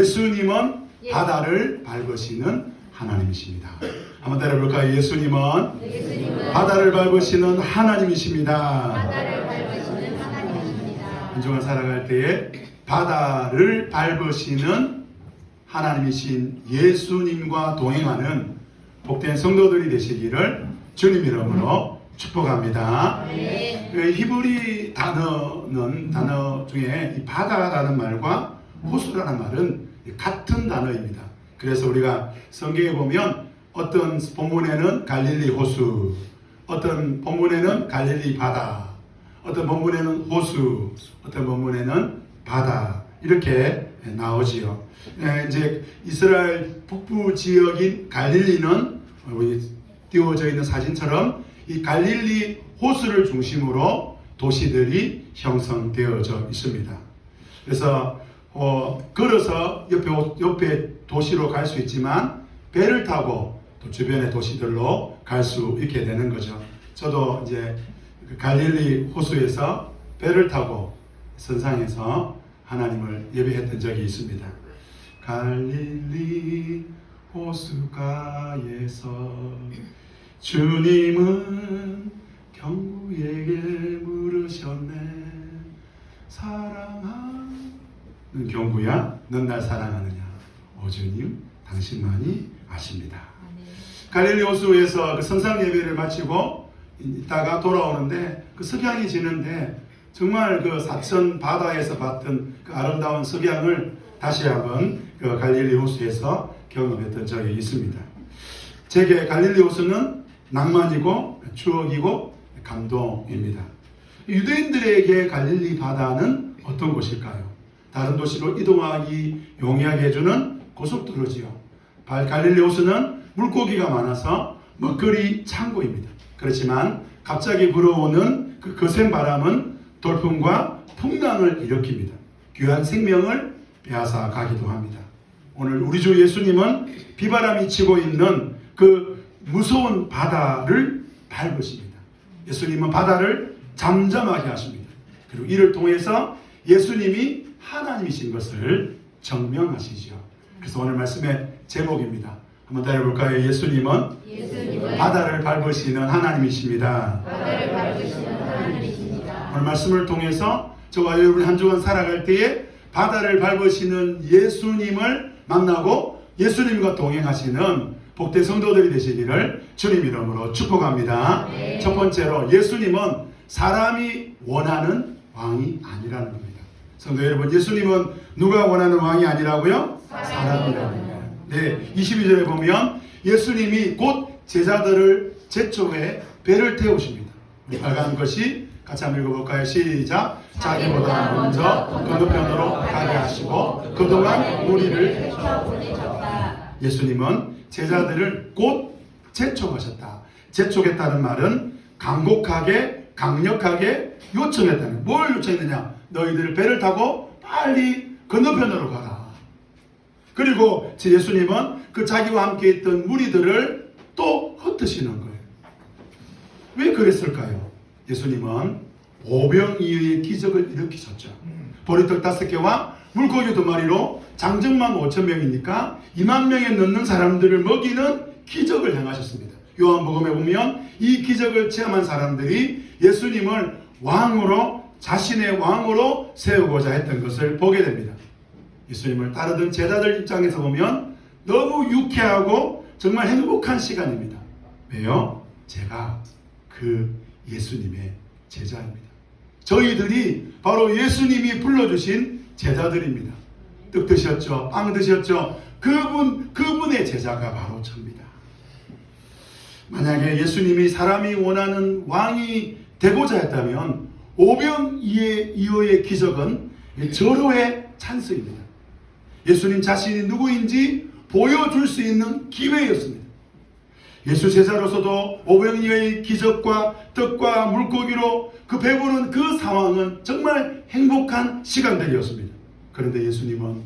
예수님은 바다를 밟으시는 하나님이십니다. 한번 따라해볼까요? 예수님은 바다를 밟으시는 하나님이십니다. 한 주간 살아갈 때에 바다를 밟으시는 하나님이신 예수님과 동행하는 복된 성도들이 되시기를 주님 이름으로 축복합니다. 히브리 단어 중에 이 바다라는 말과 호수라는 말은 같은 단어입니다. 그래서 우리가 성경에 보면 어떤 본문에는 갈릴리 호수, 어떤 본문에는 갈릴리 바다, 어떤 본문에는 호수, 어떤 본문에는 바다 이렇게 나오지요. 이제 이스라엘 북부 지역인 갈릴리는 띄워져 있는 사진처럼 이 갈릴리 호수를 중심으로 도시들이 형성되어져 있습니다. 그래서 걸어서 옆에 도시로 갈 수 있지만 배를 타고 또 주변의 도시들로 갈 수 있게 되는 거죠. 저도 이제 갈릴리 호수에서 배를 타고 선상에서 하나님을 예배했던 적이 있습니다. 갈릴리 호수가에서 주님은 경구에게 물으셨네. 사랑하는 경구야, 넌 날 사랑하느냐? 오주님, 당신만이 아십니다. 갈릴리 호수에서 그 성상 예배를 마치고 있다가 돌아오는데 그 석양이 지는데 정말 그 사천 바다에서 봤던 그 아름다운 석양을 다시 한번 그 갈릴리 호수에서 경험했던 적이 있습니다. 제게 갈릴리 호수는 낭만이고 추억이고 감동입니다. 유대인들에게 갈릴리 바다는 어떤 곳일까요? 다른 도시로 이동하기 용이하게 해주는 고속도로지요. 갈릴리 호수는 물고기가 많아서 먹거리 창고입니다. 그렇지만 갑자기 불어오는 그 거센 바람은 돌풍과 풍랑을 일으킵니다. 귀한 생명을 빼앗아 가기도 합니다. 오늘 우리 주 예수님은 비바람이 치고 있는 그 무서운 바다를 밟으십니다. 예수님은 바다를 잠잠하게 하십니다. 그리고 이를 통해서 예수님이 하나님이신 것을 증명하시죠. 그래서 오늘 말씀의 제목입니다. 한번 따라해볼까요? 예수님은 바다를 밟으시는 하나님이십니다. 오늘 말씀을 통해서 저와 여러분이 한 주간 살아갈 때에 바다를 밟으시는 예수님을 만나고 예수님과 동행하시는 복된 성도들이 되시기를 주님 이름으로 축복합니다. 첫 번째로 예수님은 사람이 원하는 왕이 아니라는 겁니다. 성도 여러분, 예수님은 누가 원하는 왕이 아니라고요? 사람이라는 거예요. 네, 22절에 보면 예수님이 곧 제자들을 제초에 배를 태우십니다. 우리 빨간 것이 같이 한번 읽어볼까요? 시작. 자기보다 먼저 건너편으로 가게 하시고 그동안 우리를 예수님은 제자들을 곧 재촉하셨다. 재촉했다는 말은 강곡하게 강력하게 요청했다는. 뭘 요청했느냐? 너희들 배를 타고 빨리 건너편으로 가라. 그리고 예수님은 그 자기와 함께 있던 무리들을 또 흩으시는 거예요. 왜 그랬을까요? 예수님은 오병이어의 기적을 일으키셨죠. 보리떡 5개와 물고기 2마리로 장정만 5,000명이니까 2만 명에 넘는 사람들을 먹이는 기적을 행하셨습니다. 요한복음에 보면 이 기적을 체험한 사람들이 예수님을 왕으로, 자신의 왕으로 세우고자 했던 것을 보게 됩니다. 예수님을 따르던 제자들 입장에서 보면 너무 유쾌하고 정말 행복한 시간입니다. 왜요? 제가 그 예수님의 제자입니다. 저희들이 바로 예수님이 불러주신 제자들입니다. 떡 드셨죠? 빵 드셨죠? 그분의 제자가 바로 저입니다. 만약에 예수님이 사람이 원하는 왕이 되고자 했다면 오병이어의 기적은 절호의 찬스입니다. 예수님 자신이 누구인지 보여줄 수 있는 기회였습니다. 예수 제자로서도 오병이어의 기적과 떡과 물고기로 그 배부른 그 상황은 정말 행복한 시간들이었습니다. 그런데 예수님은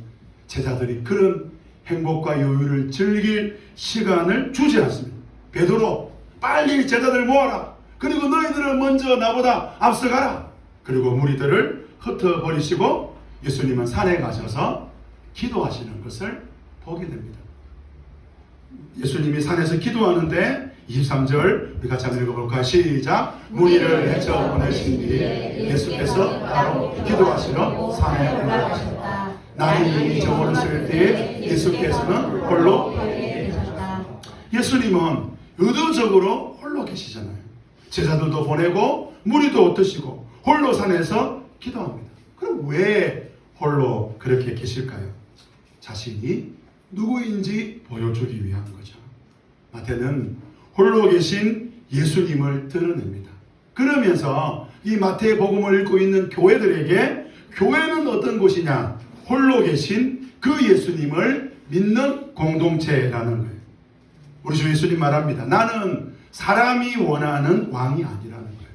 제자들이 그런 행복과 여유를 즐길 시간을 주지 않습니다. 베드로, 빨리 제자들 모아라. 그리고 너희들은 먼저 나보다 앞서가라. 그리고 무리들을 흩어버리시고 예수님은 산에 가셔서 기도하시는 것을 보게 됩니다. 예수님이 산에서 기도하는데 23절 우리 같이 한번 읽어볼까요? 시작. 무리를 헤쳐 보내신 뒤에 예수께서 따로 기도하시러 산에 올라가셨다. 나는 이미 저물었을 때에 예수께서는 홀로 예수님은 의도적으로 홀로 계시잖아요. 제자들도 보내고 무리도 어떠시고 홀로 산에서 기도합니다. 그럼 왜 홀로 그렇게 계실까요? 자신이 누구인지 보여주기 위한 거죠. 마태는 홀로 계신 예수님을 드러냅니다. 그러면서 이 마태의 복음을 읽고 있는 교회들에게 교회는 어떤 곳이냐? 홀로 계신 그 예수님을 믿는 공동체라는 거예요. 우리 주 예수님 말합니다. 나는 사람이 원하는 왕이 아니라는 거예요.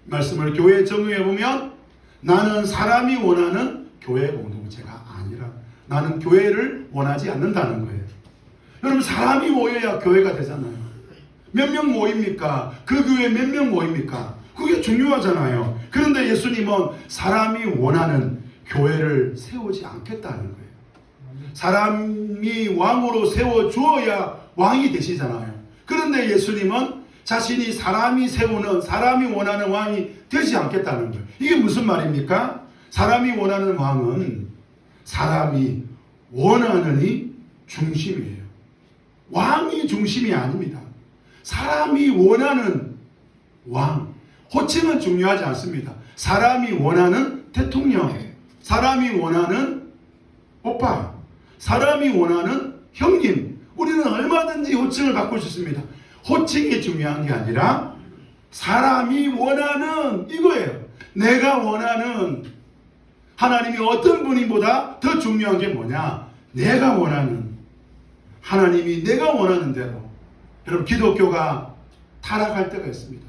말씀을 교회에 정의해 보면 나는 사람이 원하는 교회 공동체가 아니라 나는 교회를 원하지 않는다는 거예요. 여러분 사람이 모여야 교회가 되잖아요. 몇 명 모입니까? 그 교회에 몇 명 모입니까? 그게 중요하잖아요. 그런데 예수님은 사람이 원하는 교회를 세우지 않겠다는 거예요. 사람이 왕으로 세워주어야 왕이 되시잖아요. 그런데 예수님은 자신이 사람이 세우는 사람이 원하는 왕이 되지 않겠다는 거예요. 이게 무슨 말입니까? 사람이 원하는 왕은 사람이 원하는이 중심이에요. 왕이 중심이 아닙니다. 사람이 원하는 왕. 호칭은 중요하지 않습니다. 사람이 원하는 대통령, 사람이 원하는 오빠, 사람이 원하는 형님. 우리는 얼마든지 호칭을 바꿀 수 있습니다. 호칭이 중요한 게 아니라 사람이 원하는 이거예요. 내가 원하는 하나님이 어떤 분인보다 더 중요한 게 뭐냐? 내가 원하는 하나님이 내가 원하는 대로. 여러분 기독교가 타락할 때가 있습니다.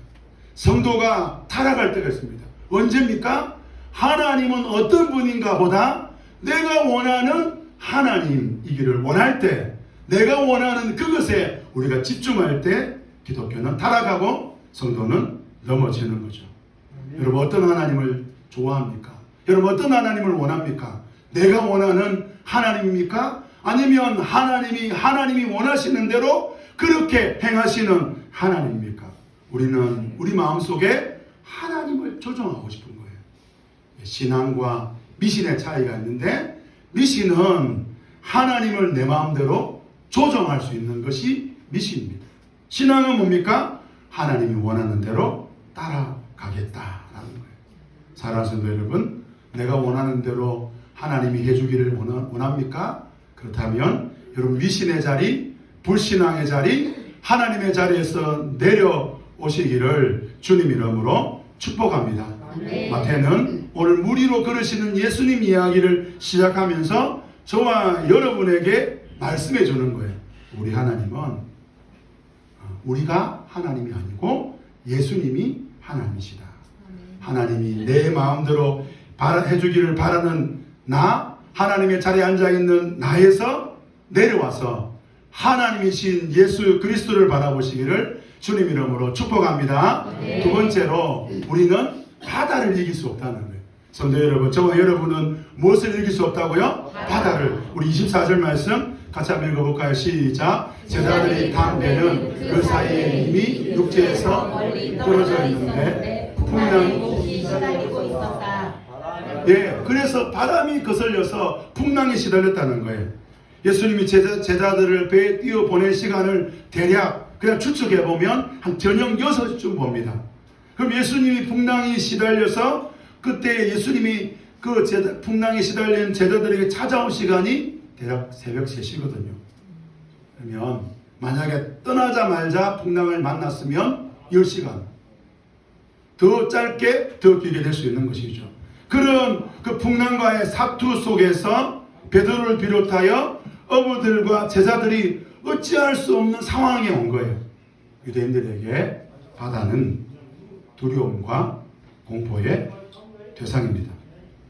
성도가 타락할 때가 있습니다. 언제입니까? 하나님은 어떤 분인가 보다 내가 원하는 하나님이기를 원할 때, 내가 원하는 그것에 우리가 집중할 때 기독교는 타락하고 성도는 넘어지는 거죠. 여러분 어떤 하나님을 좋아합니까? 여러분 어떤 하나님을 원합니까? 내가 원하는 하나님입니까? 아니면 하나님이 원하시는 대로 그렇게 행하시는 하나님입니까? 우리는 우리 마음속에 하나님을 조정하고 싶은 거예요. 신앙과 미신의 차이가 있는데 미신은 하나님을 내 마음대로 조정할 수 있는 것이 미신입니다. 신앙은 뭡니까? 하나님이 원하는 대로 따라가겠다라는 거예요. 사랑하는 성도 여러분, 내가 원하는 대로 하나님이 해주기를 원합니까? 그렇다면 여러분 미신의 자리, 불신앙의 자리, 하나님의 자리에서 내려오시기를 주님 이름으로 축복합니다. 마태는 오늘 무리로 걸으시는 예수님 이야기를 시작하면서 저와 여러분에게 말씀해 주는 거예요. 우리 하나님은 우리가 하나님이 아니고 예수님이 하나님이시다. 하나님이 내 마음대로 해주기를 바라는 나, 하나님의 자리에 앉아있는 나에서 내려와서 하나님이신 예수 그리스도를 바라보시기를 주님 이름으로 축복합니다. 두 번째로 우리는 바다를 이길 수 없다는 거예요. 성도 여러분, 저와 여러분은 무엇을 이길 수 없다고요? 바다를. 우리 24절 말씀 같이 한번 읽어볼까요? 시작. 제자들이 탕 배는 그 사이에 이미 육지에서 떨어져 있는데 풍랑이 시달리고 있었다. 예, 그래서 바람이 거슬려서 풍랑에 시달렸다는 거예요. 예수님이 제자들을 배에 띄워 보낸 시간을 대략 그냥 추측해 보면 한 저녁 6시쯤 봅니다. 그럼 예수님이 풍랑이 시달려서 그때 예수님이 그 풍랑에 시달린 제자들에게 찾아온 시간이 대략 새벽 3시거든요. 그러면 만약에 떠나자마자 풍랑을 만났으면 10시간 더 짧게 더 길게 될 수 있는 것이죠. 그런 그 풍랑과의 사투 속에서 베드로를 비롯하여 어부들과 제자들이 어찌할 수 없는 상황에 온 거예요. 유대인들에게 바다는 두려움과 공포의 대상입니다.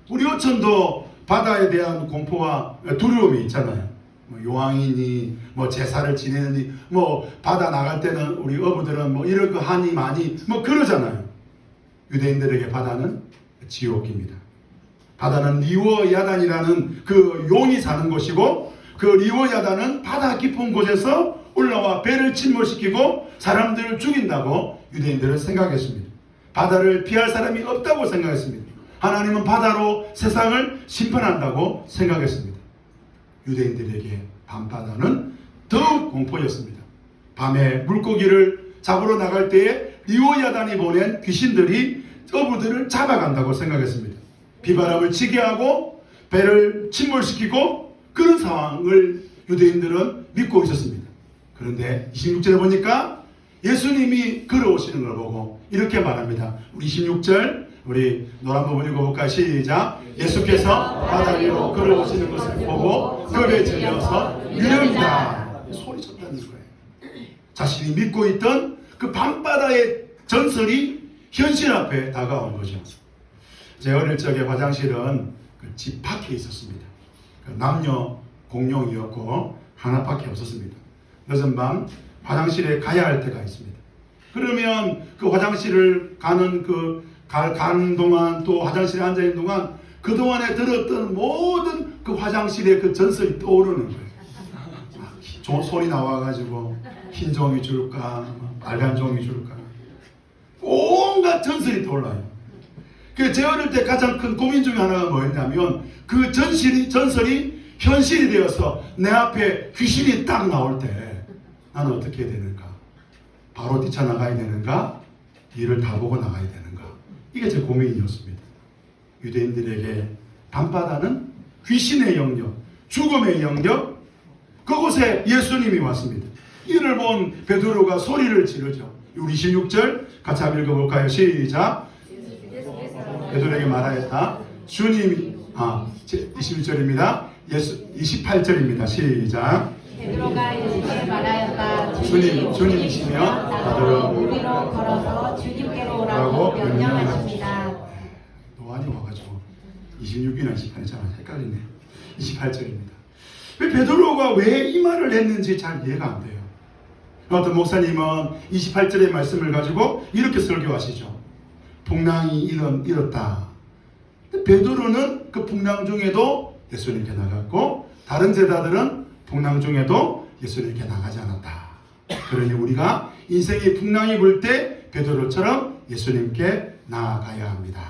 우리 어천도 바다에 대한 공포와 두려움이 있잖아요. 요항이니 제사를 지내니 바다 나갈 때는 우리 어부들은 이럴 거 하니 많이 그러잖아요. 유대인들에게 바다는 지옥입니다. 바다는 리워야단이라는 그 용이 사는 곳이고, 그 리워야단은 바다 깊은 곳에서 올라와 배를 침몰시키고 사람들을 죽인다고 유대인들은 생각했습니다. 바다를 피할 사람이 없다고 생각했습니다. 하나님은 바다로 세상을 심판한다고 생각했습니다. 유대인들에게 밤바다는 더욱 공포였습니다. 밤에 물고기를 잡으러 나갈 때에 리워야단이 보낸 귀신들이 어부들을 잡아간다고 생각했습니다. 비바람을 치게 하고 배를 침몰시키고 그런 상황을 유대인들은 믿고 있었습니다. 그런데 26절에 보니까 예수님이 걸어오시는 걸 보고 이렇게 말합니다. 우리 26절 우리 노란 부분 읽어볼까요? 시작. 예수께서 바다 위로 걸어오시는 것을 보고 겁에 질려서 유령이다 소리쳤다는 거예요. 자신이 믿고 있던 그 밤바다의 전설이 현실 앞에 다가온 거죠. 제 어릴 적에 화장실은 그 집 밖에 있었습니다. 남녀 공용이었고 하나밖에 없었습니다. 늦은 밤 화장실에 가야 할 때가 있습니다. 그러면 그 화장실을 가는 동안 또 화장실에 앉아있는 동안 그동안에 들었던 모든 그 화장실의 그 전설이 떠오르는 거예요. 소리 나와가지고 흰 종이 줄까 빨간 종이 줄까 온갖 전설이 떠올라요. 제 어릴 때 가장 큰 고민 중에 하나가 뭐였냐면 그 전설이 현실이 되어서 내 앞에 귀신이 딱 나올 때 나는 어떻게 해야 되는가? 바로 뛰쳐나가야 되는가? 일을 다 보고 나가야 되는가? 이게 제 고민이었습니다. 유대인들에게 밤바다는 귀신의 영역, 죽음의 영역, 그곳에 예수님이 왔습니다. 이를 본 베드로가 소리를 지르죠. 우리 26절 같이 한번 읽어볼까요? 시작. 베드로에게 말하였다. 주님이 21절입니다. 28절입니다. 시작. 베드로가 예수께 말하였다. 주님이시며 나더러 우리로 걸어서 주님께로 오라고 명령하십니다. 노안이 와가지고 26이나 28이 잘 헷갈리네. 28절입니다. 베드로가 왜 이 말을 했는지 잘 이해가 안 돼요. 어떤 목사님은 28절의 말씀을 가지고 이렇게 설교하시죠. 풍랑이 일었다. 베드로는 그 풍랑 중에도 예수님께 나갔고 다른 제자들은 풍랑 중에도 예수님께 나가지 않았다. 그러니 우리가 인생의 풍랑이 불 때 베드로처럼 예수님께 나아가야 합니다.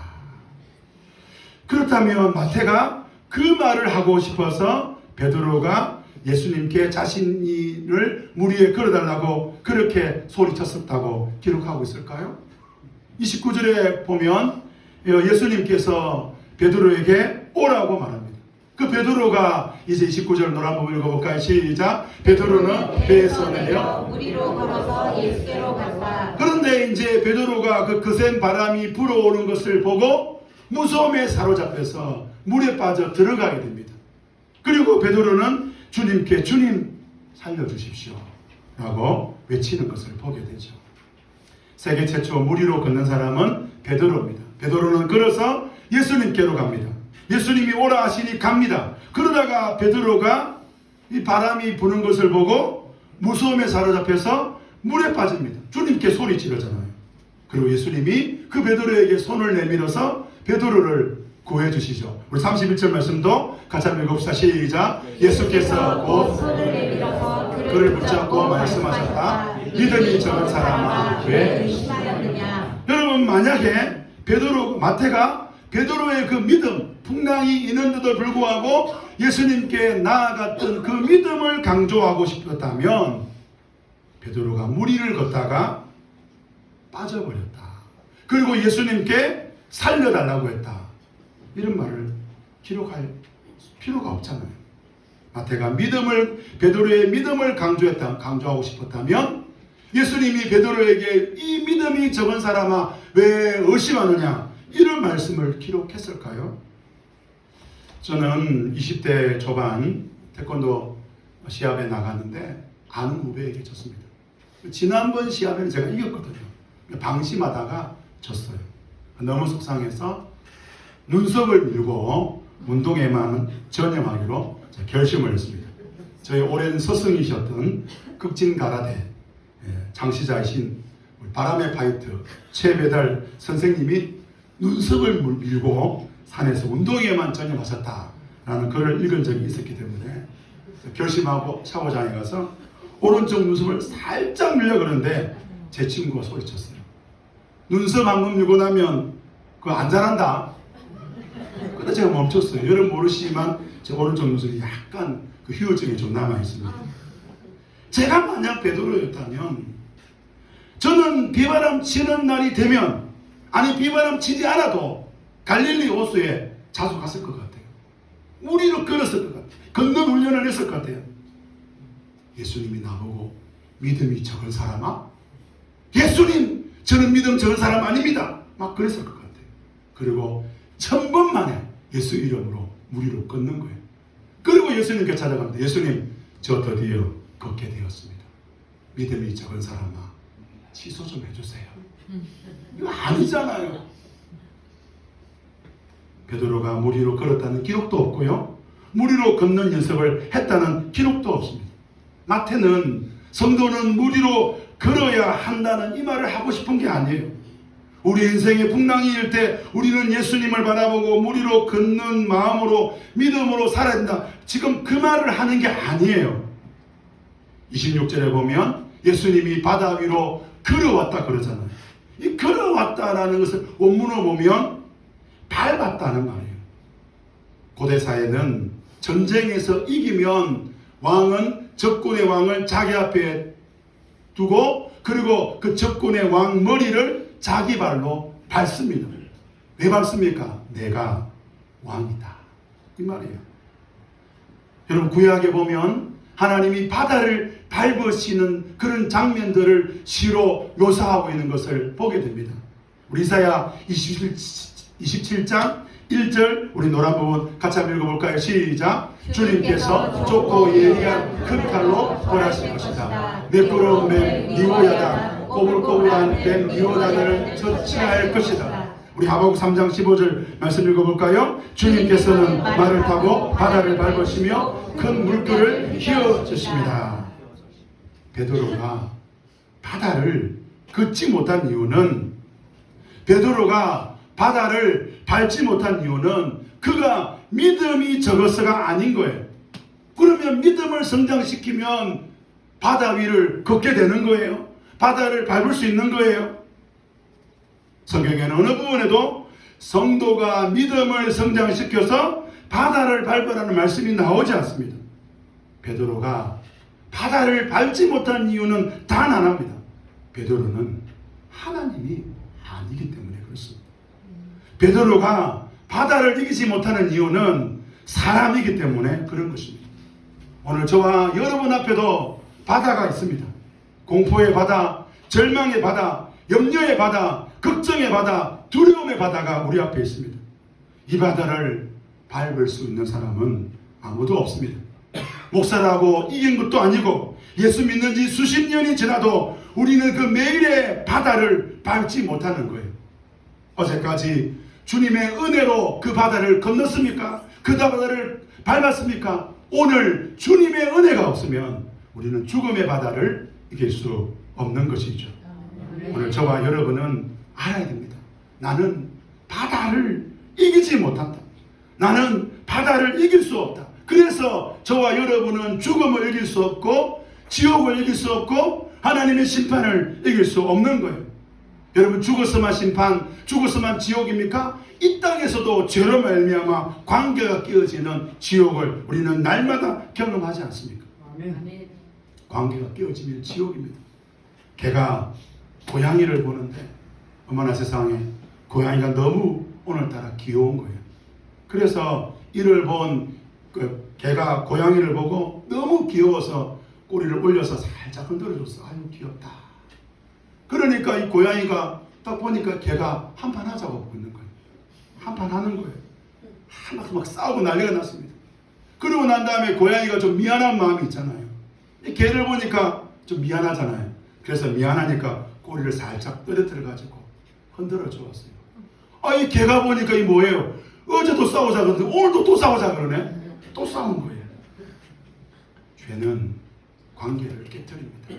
그렇다면 마태가 그 말을 하고 싶어서 베드로가 예수님께 자신을 물 위에 걸어달라고 그렇게 소리쳤었다고 기록하고 있을까요? 29절에 보면 예수님께서 베드로에게 오라고 말합니다. 그 베드로가 이제 29절 노란 부분 읽어볼까요? 시작. 베드로는 배에서 내려 우리로 걸어서 예수께로 갔다. 그런데 이제 베드로가 그 거센 바람이 불어오는 것을 보고 무서움에 사로잡혀서 물에 빠져 들어가게 됩니다. 그리고 베드로는 주님께 주님 살려주십시오 라고 외치는 것을 보게 되죠. 세계 최초 물 위로 걷는 사람은 베드로입니다. 베드로는 걸어서 예수님께로 갑니다. 예수님이 오라 하시니 갑니다. 그러다가 베드로가 이 바람이 부는 것을 보고 무서움에 사로잡혀서 물에 빠집니다. 주님께 소리 지르잖아요. 그리고 예수님이 그 베드로에게 손을 내밀어서 베드로를 구해주시죠. 우리 31절 말씀도 같이 한번 읽읍시다. 시작. 예수께서 곧 손을 내밀어서 그를 붙잡고 말씀하셨다. 믿음이 적은 사람아 왜 의심하였느냐. 여러분 만약에 마태가 베드로의 그 믿음 풍랑이 있는데도 불구하고 예수님께 나아갔던 그 믿음을 강조하고 싶었다면 베드로가 물 위를 걷다가 빠져버렸다. 그리고 예수님께 살려달라고 했다. 이런 말을 기록할 필요가 없잖아요. 마태가 베드로의 믿음을 강조하고 싶었다면 예수님이 베드로에게 이 믿음이 적은 사람아 왜 의심하느냐 이런 말씀을 기록했을까요? 저는 20대 초반 태권도 시합에 나갔는데 아는 후배에게 졌습니다. 지난번 시합에는 제가 이겼거든요. 방심하다가 졌어요. 너무 속상해서 눈썹을 밀고 운동에만 전념하기로 결심을 했습니다. 저희 오랜 스승이셨던 극진가라데 장시자이신 바람의 파이트 최배달 선생님이 눈썹을 밀고 산에서 운동에만 전념하셨다라는 글을 읽은 적이 있었기 때문에 결심하고 샤워장에 가서 오른쪽 눈썹을 살짝 밀려 그러는데 제 친구가 소리쳤어요. 눈썹 한 번 밀고 나면 그거 안 자란다. 근데 제가 멈췄어요. 여러분 모르시지만 제 오른쪽 눈썹이 약간 그 휴유증이 좀 남아있습니다. 제가 만약 베드로였다면 저는 비바람 치는 날이 되면, 아니 비바람 치지 않아도 갈릴리 호수에 자주 갔을 것 같아요. 우리로 걸었을 것 같아요. 걷는 훈련을 했을 것 같아요. 예수님이 나보고 믿음이 적은 사람아? 예수님, 저는 믿음 적은 사람 아닙니다. 막 그랬을 것 같아요. 그리고 1000번 만에 예수 이름으로 물 위로 걷는 거예요. 그리고 예수님께 찾아갑니다. 예수님, 저 드디어 걷게 되었습니다. 믿음이 적은 사람아, 취소 좀 해주세요. 이거 아니잖아요. 베드로가 물 위로 걸었다는 기록도 없고요, 물 위로 걷는 연습을 했다는 기록도 없습니다. 마태는 성도는 물 위로 걸어야 한다는 이 말을 하고 싶은 게 아니에요. 우리 인생의 풍랑이일 때 우리는 예수님을 바라보고 물 위로 걷는 마음으로 믿음으로 살아야 된다, 지금 그 말을 하는 게 아니에요. 26절에 보면 예수님이 바다 위로 걸어왔다 그러잖아요. 이 걸어왔다라는 것을 원문으로 보면 밟았다는 말이에요. 고대사회는 전쟁에서 이기면 왕은 적군의 왕을 자기 앞에 두고, 그리고 그 적군의 왕 머리를 자기 발로 밟습니다. 왜 밟습니까? 내가 왕이다, 이 말이에요. 여러분 구약에 보면 하나님이 바다를 밟으시는 그런 장면들을 시로 묘사하고 있는 것을 보게 됩니다. 우리 이사야 27장 1절, 우리 노란 부분 같이 한번 읽어볼까요? 시작. 주님께서 좁고 예리한 큰 칼로 벌하실 것이다. 매끄러운 뱀 니오야단, 꼬불꼬불한 뱀 니오단을 처치할 것이다. 우리 하박국 3장 15절 말씀 읽어볼까요? 주님께서는 말을 타고 바다를 밟으시며 큰 물결을 휘어주십니다. 베드로가 바다를 걷지 못한 이유는, 베드로가 바다를 밟지 못한 이유는 그가 믿음이 적어서가 아닌 거예요. 그러면 믿음을 성장시키면 바다 위를 걷게 되는 거예요. 바다를 밟을 수 있는 거예요. 성경에는 어느 부분에도 성도가 믿음을 성장시켜서 바다를 밟으라는 말씀이 나오지 않습니다. 베드로가 바다를 밟지 못한 이유는 단 하나입니다. 베드로는 하나님이 아니기 때문에 그렇습니다. 베드로가 바다를 이기지 못하는 이유는 사람이기 때문에 그런 것입니다. 오늘 저와 여러분 앞에도 바다가 있습니다. 공포의 바다, 절망의 바다, 염려의 바다, 걱정의 바다, 두려움의 바다가 우리 앞에 있습니다. 이 바다를 밟을 수 있는 사람은 아무도 없습니다. 목사라고 이긴 것도 아니고 예수 믿는 지 수십 년이 지나도 우리는 그 매일의 바다를 밟지 못하는 거예요. 어제까지 주님의 은혜로 그 바다를 건넜습니까? 그 바다를 밟았습니까? 오늘 주님의 은혜가 없으면 우리는 죽음의 바다를 이길 수 없는 것이죠. 오늘 저와 여러분은 알아야 됩니다. 나는 바다를 이기지 못한다. 나는 바다를 이길 수 없다. 그래서 저와 여러분은 죽음을 이길 수 없고 지옥을 이길 수 없고 하나님의 심판을 이길 수 없는 거예요. 여러분 죽어서만 심판, 죽어서만 지옥입니까? 이 땅에서도 죄로 말미암아 관계가 깨어지는 지옥을 우리는 날마다 경험하지 않습니까? 아멘. 관계가 깨어지면 지옥입니다. 개가 고양이를 보는데 어머나 세상에 고양이가 너무 오늘따라 귀여운 거예요. 그래서 이를 본 그 개가 고양이를 보고 너무 귀여워서 꼬리를 올려서 살짝 흔들어줬어. 아유 귀엽다. 그러니까 이 고양이가 딱 보니까 개가 한판 하자고 보고 있는 거예요. 한판 하는 거예요. 막 싸우고 난리가 났습니다. 그러고 난 다음에 고양이가 좀 미안한 마음이 있잖아요. 이 개를 보니까 좀 미안하잖아요. 그래서 미안하니까 꼬리를 살짝 떨어뜨려가지고 흔들어 주었어요. 아, 이 개가 보니까 이 뭐예요? 어제도 싸우자 그러는데 오늘도 또 싸우자 그러네? 또 싸운 거예요. 죄는 관계를 깨뜨립니다.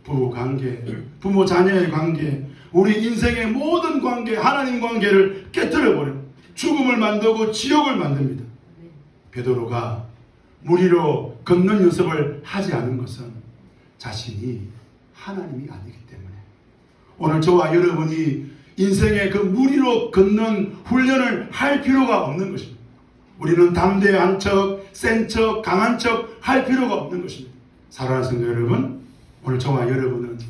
부부 관계, 부모 자녀의 관계, 우리 인생의 모든 관계, 하나님 관계를 깨뜨려버려요. 죽음을 만들고 지옥을 만듭니다. 베드로가 물 위로 걷는 연습을 하지 않은 것은 자신이 하나님이 아니기 때문에, 오늘 저와 여러분이 인생의 그 물 위로 걷는 훈련을 할 필요가 없는 것입니다. 우리는 담대한 척, 센 척, 강한 척 할 필요가 없는 것입니다. 사랑하는 성도 여러분, 오늘 저와 여러분은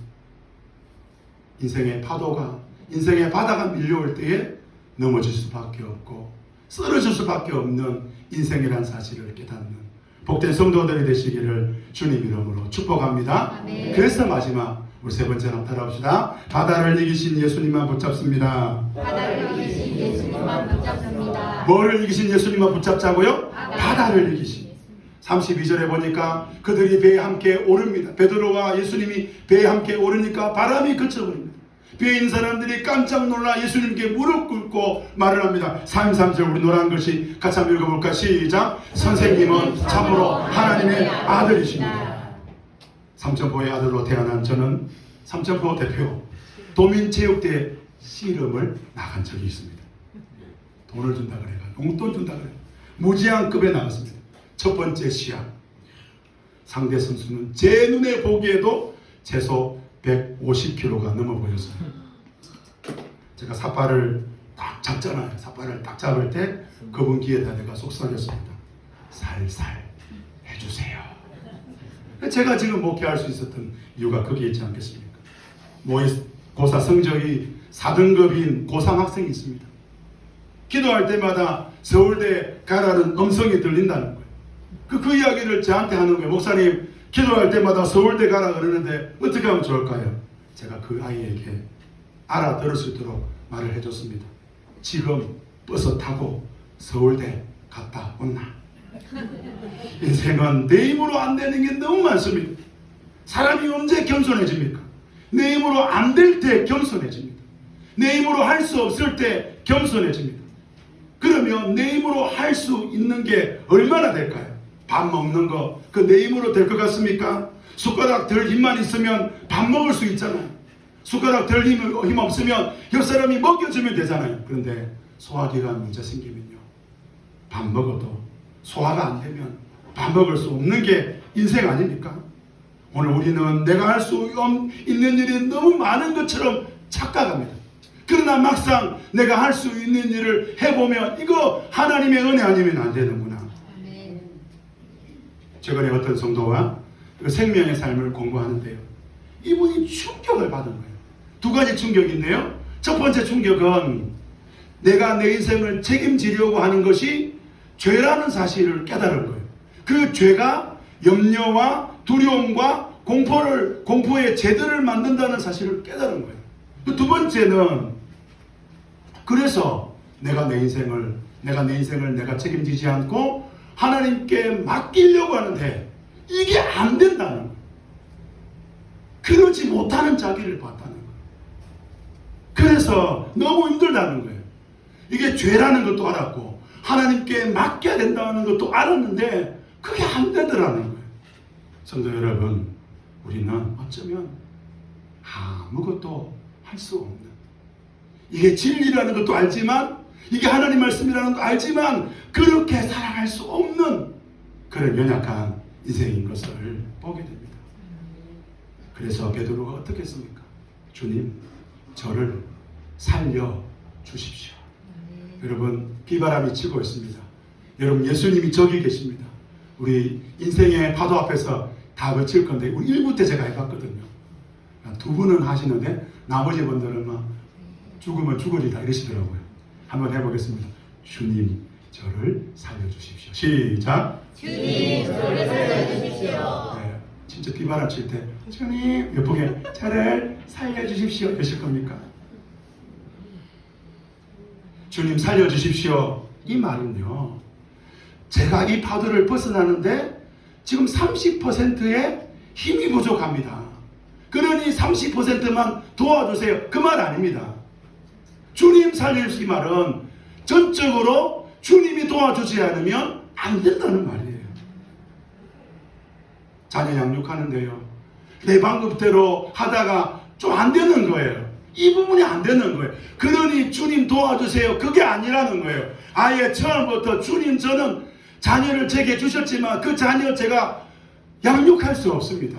인생의 파도가, 인생의 바다가 밀려올 때에 넘어질 수밖에 없고 쓰러질 수밖에 없는 인생이라는 사실을 깨닫는 복된 성도들이 되시기를 주님 이름으로 축복합니다. 아멘. 그래서 마지막 우리 세 번째 한번 따라합시다. 바다를 이기신 예수님만 붙잡습니다. 바다를 이기신 예수님만 붙잡습니다. 뭐를 이기신 예수님만 붙잡자고요? 바다를 이기신. 32절에 보니까 그들이 배에 함께 오릅니다. 베드로와 예수님이 배에 함께 오르니까 바람이 그쳐버립니다. 배에 있는 사람들이 깜짝 놀라 예수님께 무릎 꿇고 말을 합니다. 33절 우리 노란 글씨 같이 한번 읽어볼까? 시작. 선생님은 참으로 하나님의 아들이십니다. 삼천포의 아들로 태어난 저는 삼천포 대표 도민체육대 씨름을 나간 적이 있습니다. 돈을 준다 그래가 용돈 준다 그래. 무제한급에 나갔습니다. 첫 번째 시합, 상대 선수는 제 눈에 보기에도 최소 150kg가 넘어 보였어요. 제가 삿발을 딱 잡잖아요. 삿발을 딱 잡을 때 그분 귀에다 내가 속삭였습니다. 살살 해주세요. 제가 지금 목회할 수 있었던 이유가 거기에 있지 않겠습니까? 모의고사 성적이 4등급인 고3 학생이 있습니다. 기도할 때마다 서울대 가라는 음성이 들린다는 거예요. 그 이야기를 저한테 하는 거예요. 목사님, 기도할 때마다 서울대 가라 그러는데 어떻게 하면 좋을까요? 제가 그 아이에게 알아들을 수 있도록 말을 해줬습니다. 지금 버스 타고 서울대 갔다 온나. 인생은 내 힘으로 안 되는 게 너무 많습니다. 사람이 언제 겸손해집니까? 내 힘으로 안 될 때 겸손해집니다. 내 힘으로 할 수 없을 때 겸손해집니다. 그러면 내 힘으로 할 수 있는 게 얼마나 될까요? 밥 먹는 거, 그 내 힘으로 될 것 같습니까? 숟가락 들 힘만 있으면 밥 먹을 수 있잖아요. 숟가락 들 힘 없으면 옆 사람이 먹여주면 되잖아요. 그런데 소화기관 문제 생기면요, 밥 먹어도 소화가 안 되면 밥 먹을 수 없는 게 인생 아닙니까? 오늘 우리는 내가 할 수 있는 일이 너무 많은 것처럼 착각합니다. 그러나 막상 내가 할 수 있는 일을 해보면 이거 하나님의 은혜 아니면 안 되는구나. 최근에 어떤 성도가 그 생명의 삶을 공부하는데요, 이분이 충격을 받은 거예요. 두 가지 충격이 있네요. 첫 번째 충격은 내가 내 인생을 책임지려고 하는 것이 죄라는 사실을 깨달은 거예요. 그 죄가 염려와 두려움과 공포의 제도를 만든다는 사실을 깨달은 거예요. 두 번째는, 그래서 내가 내 인생을 내가 책임지지 않고 하나님께 맡기려고 하는데 이게 안 된다는 거예요. 그러지 못하는 자기를 봤다는 거예요. 그래서 너무 힘들다는 거예요. 이게 죄라는 것도 알았고 하나님께 맡겨야 된다는 것도 알았는데 그게 안 되더라는 거예요. 성도 여러분, 우리는 어쩌면 아무것도 할 수 없는, 이게 진리라는 것도 알지만, 이게 하나님 말씀이라는 것도 알지만 그렇게 살아갈 수 없는 그런 연약한 인생인 것을 보게 됩니다. 그래서 베드로가 어떻게 했습니까? 주님, 저를 살려 주십시오. 여러분, 비바람이 치고 있습니다. 여러분, 예수님이 저기 계십니다. 우리 인생의 파도 앞에서 다 거칠 건데, 우리 1부 때 제가 해봤거든요. 두 분은 하시는데 나머지 분들은 막 죽으면 죽으리다 이러시더라고요. 한번 해보겠습니다. 주님, 저를 살려주십시오. 시작. 주님, 저를 살려주십시오. 네, 진짜 비바람 칠 때 주님, 예쁘게 저를 살려주십시오 되실 겁니까? 주님 살려주십시오, 이 말은요, 제가 이 파도를 벗어나는데 지금 30%의 힘이 부족합니다. 그러니 30%만 도와주세요, 그 말 아닙니다. 주님 살려주시 말은 전적으로 주님이 도와주지 않으면 안 된다는 말이에요. 자녀 양육하는데요, 내 방법대로 하다가 좀 안 되는 거예요. 이 부분이 안 되는 거예요. 그러니 주님 도와주세요. 그게 아니라는 거예요. 아예 처음부터 주님 저는 자녀를 제게 주셨지만 그 자녀 제가 양육할 수 없습니다.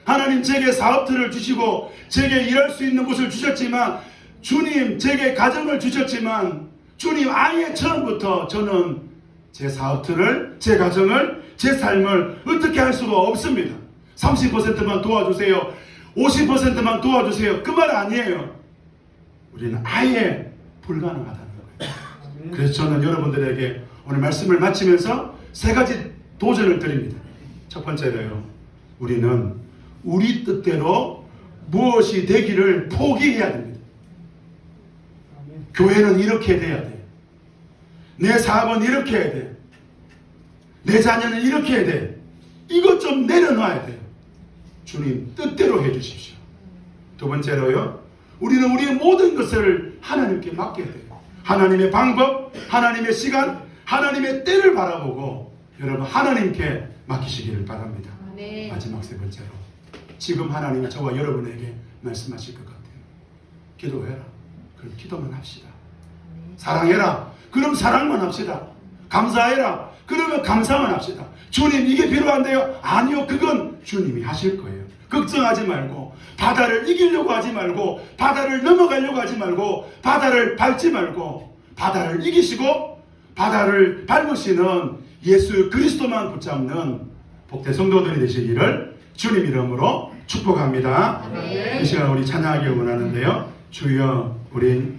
하나님 제게 사업들을 주시고 제게 일할 수 있는 곳을 주셨지만 주님 제게 가정을 주셨지만 주님 아예 처음부터 저는 제 사업들을 제 가정을 제 삶을 어떻게 할 수가 없습니다. 30%만 도와주세요. 50%만 도와주세요. 그 말 아니에요. 우리는 아예 불가능하다는 거예요. 그래서 저는 여러분들에게 오늘 말씀을 마치면서 세 가지 도전을 드립니다. 첫 번째로요. 우리는 우리 뜻대로 무엇이 되기를 포기해야 됩니다. 교회는 이렇게 돼야 돼요. 내 사업은 이렇게 해야 돼요. 내 자녀는 이렇게 해야 돼요. 이것 좀 내려놔야 돼요. 주님 뜻대로 해주십시오. 두 번째로요. 우리는 우리의 모든 것을 하나님께 맡겨야 돼요. 하나님의 방법, 하나님의 시간, 하나님의 때를 바라보고 여러분 하나님께 맡기시기를 바랍니다. 네. 마지막 세 번째로 지금 하나님은 저와 여러분에게 말씀하실 것 같아요. 기도해라. 그럼 기도만 합시다. 사랑해라. 그럼 사랑만 합시다. 감사해라. 그러면 감사만 합시다. 주님 이게 필요한데요? 아니요. 그건 주님이 하실 거예요. 걱정하지 말고 바다를 이기려고 하지 말고 바다를 넘어가려고 하지 말고 바다를 밟지 말고 바다를 이기시고 바다를 밟으시는 예수 그리스도만 붙잡는 복된 성도들이 되시기를 주님 이름으로 축복합니다. 아멘. 이 시간 우리 찬양하기 원하는데요. 주여 우린